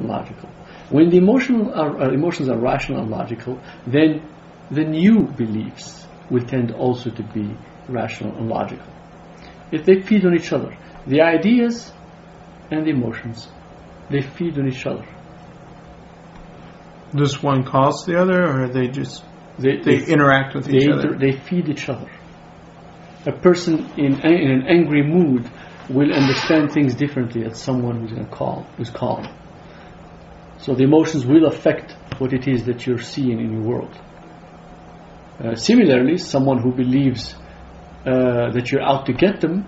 logical. When the emotions are rational and logical, then the new beliefs will tend also to be rational and logical. If they feed on each other, the ideas and the emotions, they feed on each other. Does one cause the other, or they just they interact with each other? They feed each other. A person in an angry mood will understand things differently than someone who's calm. So the emotions will affect what it is that you're seeing in your world. Similarly, someone who believes that you're out to get them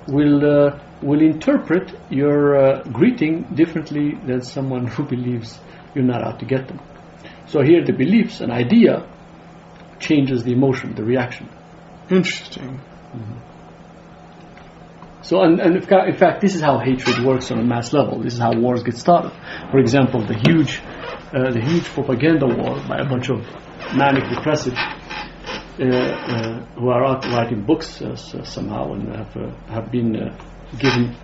will interpret your greeting differently than someone who believes you're not out to get them. So here the beliefs, an idea, changes the emotion, the reaction. Interesting. Mm-hmm. So, and in fact, this is how hatred works on a mass level. This is how wars get started. For example, the huge propaganda war by a bunch of manic depressive who are out writing books somehow and have been given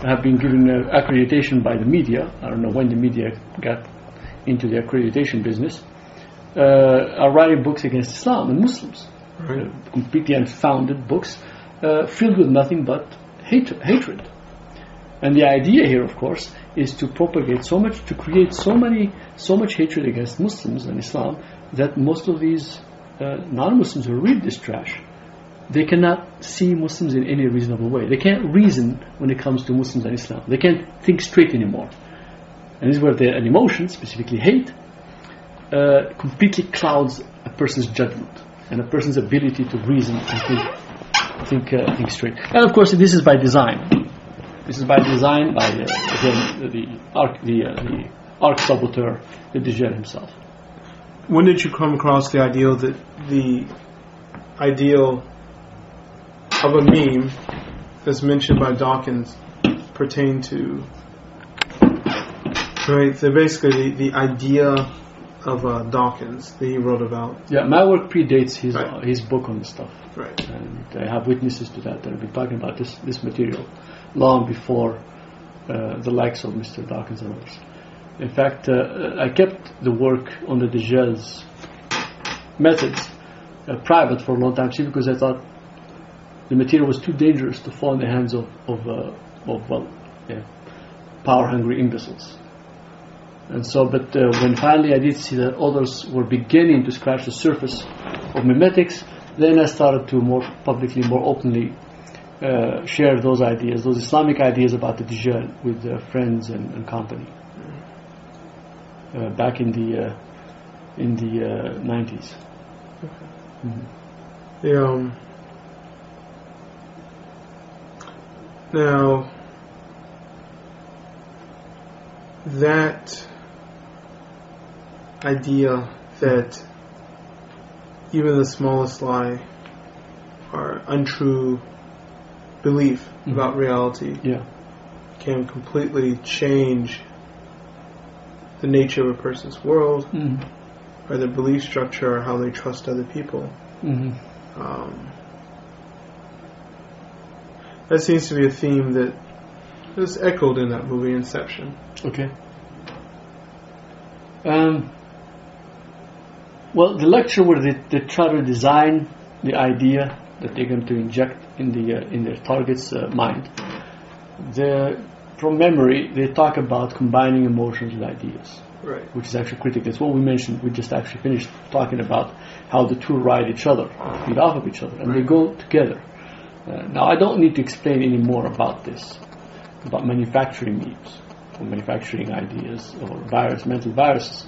accreditation by the media. I don't know when the media got into the accreditation business. Are writing books against Islam and Muslims, right. Completely unfounded books. Filled with nothing but hatred. And the idea here, of course, is to propagate so much, to create so much hatred against Muslims and Islam that most of these non-Muslims who read this trash, they cannot see Muslims in any reasonable way. They can't reason when it comes to Muslims and Islam. They can't think straight anymore. And this is where an emotion, specifically hate, completely clouds a person's judgment and a person's ability to reason and think straight. And of course, this is by design. This is by design by the arch saboteur, the Dajjal himself. When did you come across the ideal of a meme that's mentioned by Dawkins pertain to? Right, so basically the idea of Dawkins that he wrote about. Yeah, my work predates his book on this stuff. Right. And I have witnesses to that have been talking about this material long before the likes of Mr. Dawkins and others. In fact, I kept the work on the Dajjal's methods private for a long time, because I thought the material was too dangerous to fall in the hands of power-hungry imbeciles. And so, but when finally I did see that others were beginning to scratch the surface of memetics, then I started to more publicly, more openly share those ideas, those Islamic ideas about the Dajjal with friends and company. Back in the 90s. Mm-hmm. Now that idea that even the smallest lie or untrue belief about reality can completely change the nature of a person's world or their belief structure or how they trust other people. That seems to be a theme that is echoed in that movie Inception. Okay. Well, the lecture where they try to design the idea that they're going to inject in their target's mind, from memory, they talk about combining emotions with ideas, right? Which is actually critical. That's what we mentioned. We just actually finished talking about how the two ride each other, feed off of each other, and they go together. Now, I don't need to explain any more about this, about manufacturing memes, or manufacturing ideas, or mental viruses,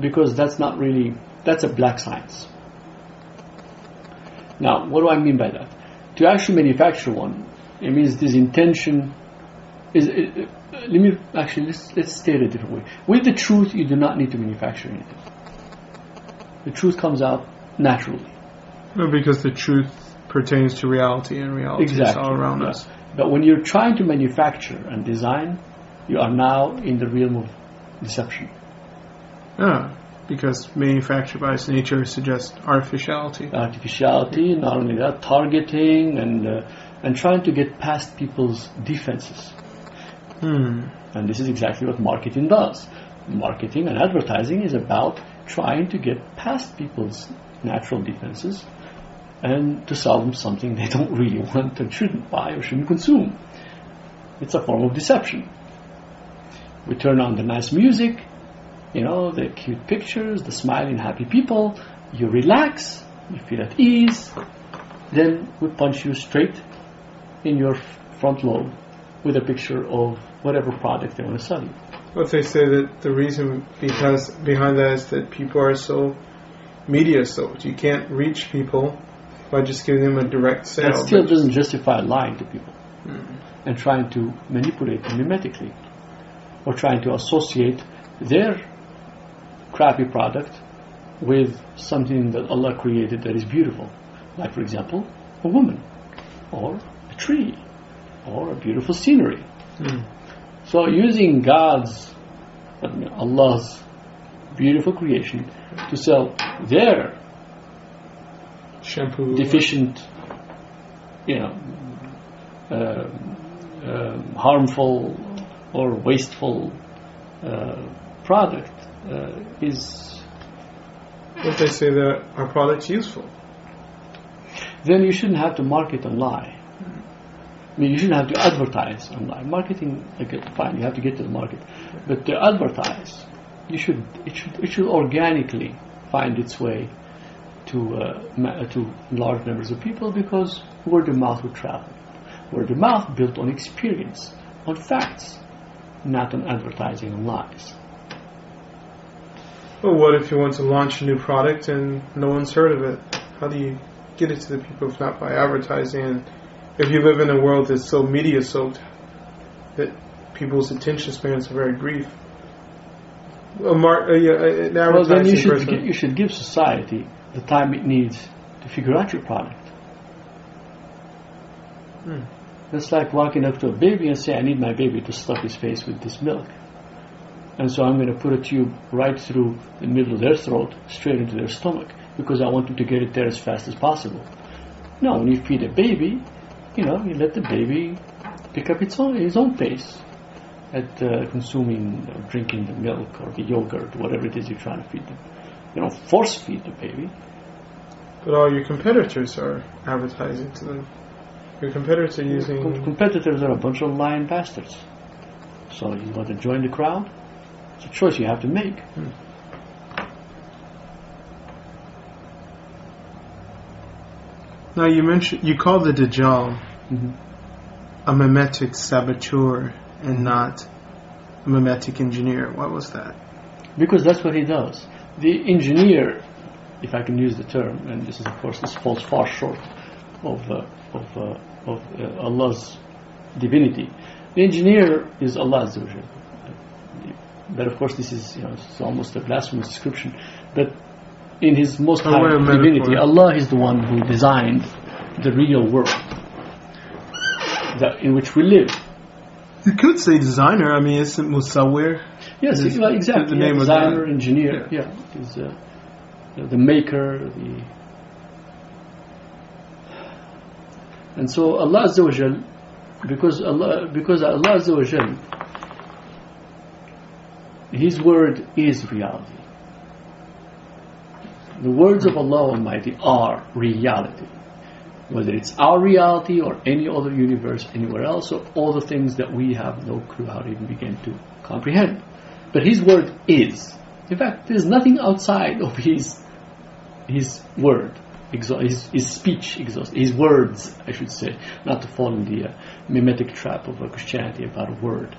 because that's a black science. Now, what do I mean by that? To actually manufacture one, it means this intention let's state it a different way. With the truth, you do not need to manufacture anything. The truth comes out naturally. Well, because the truth pertains to reality, and reality is all around us. But when you're trying to manufacture and design, you are now in the realm of deception. Because manufacture by its nature suggests artificiality. Artificiality, not only that, targeting and trying to get past people's defenses. And this is exactly what marketing does. Marketing and advertising is about trying to get past people's natural defenses and to sell them something they don't really want and shouldn't buy or shouldn't consume. It's a form of deception. We turn on the nice music, the cute pictures, the smiling, happy people. You relax, you feel at ease. Then we punch you straight in your front lobe with a picture of whatever product they want to sell you. But they say that the reason behind that is that people are so media soaked. You can't reach people by just giving them a direct sale. That still doesn't justify lying to people and trying to manipulate them mimetically, or trying to associate their crappy product with something that Allah created that is beautiful. Like, for example, a woman, or a tree, or a beautiful scenery. So using Allah's beautiful creation to sell their shampoo, deficient, harmful or wasteful product is... If they say that our product's useful, then you shouldn't have to market and lie. I mean, you shouldn't have to advertise and lie. Marketing, fine, you have to get to the market, but to advertise, it should organically find its way to large numbers of people, because word of mouth will travel. Word of mouth built on experience, on facts, not on advertising and lies. Well, what if you want to launch a new product and no one's heard of it? How do you get it to the people if not by advertising? And if you live in a world that's so media soaked that people's attention spans are very brief, well, then you should give society the time it needs to figure out your product. It's like walking up to a baby and say, I need my baby to stuff his face with this milk. And so I'm going to put a tube right through the middle of their throat, straight into their stomach, because I want them to get it there as fast as possible. No, when you feed a baby, you let the baby pick up his own pace at consuming or drinking the milk or the yogurt, whatever it is you're trying to feed them. You don't force feed the baby. But all your competitors are advertising to them. Your competitors are using... Competitors are a bunch of lying bastards. So you want to join the crowd? It's a choice you have to make. Now you call the Dajjal a mimetic saboteur and not a mimetic engineer. What was that? Because that's what he does. The engineer, if I can use the term, and this is of course this falls far short of Allah's divinity. The engineer is Allah Azza wa Jal. But of course this is it's almost a blasphemous description. But in His most high divinity, Allah is the one who designed the real world in which we live. You could say designer. I mean, isn't Musawwir? Yes, exactly. The name designer, engineer. Yeah, is the maker. And so Allah Azza wa Jal, because Allah Azza wa Jal, His word is reality. The words of Allah Almighty are reality. Whether it's our reality or any other universe anywhere else, or all the things that we have no clue how to even begin to comprehend. But His word is. In fact, there's nothing outside of His word, His speech, His words, I should say, not to fall in the mimetic trap of Christianity about a word,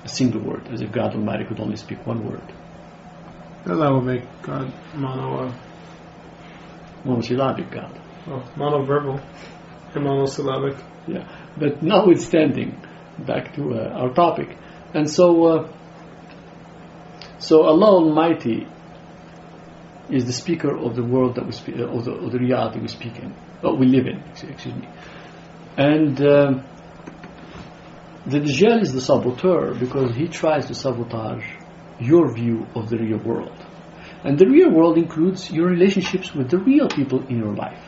a single word, as if God Almighty could only speak one word. Well, that would make God monosyllabic God. Oh, monoverbal and monosyllabic. Yeah, but notwithstanding, back to our topic, and so Allah Almighty is the speaker of the world that we speak, of the reality we speak in, we live in. Excuse me, and the Dajjal is the saboteur because he tries to sabotage your view of the real world, and the real world includes your relationships with the real people in your life.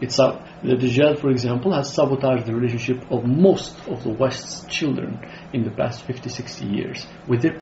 The Dajjal, for example, has sabotaged the relationship of most of the West's children in the past 50, 60 years with their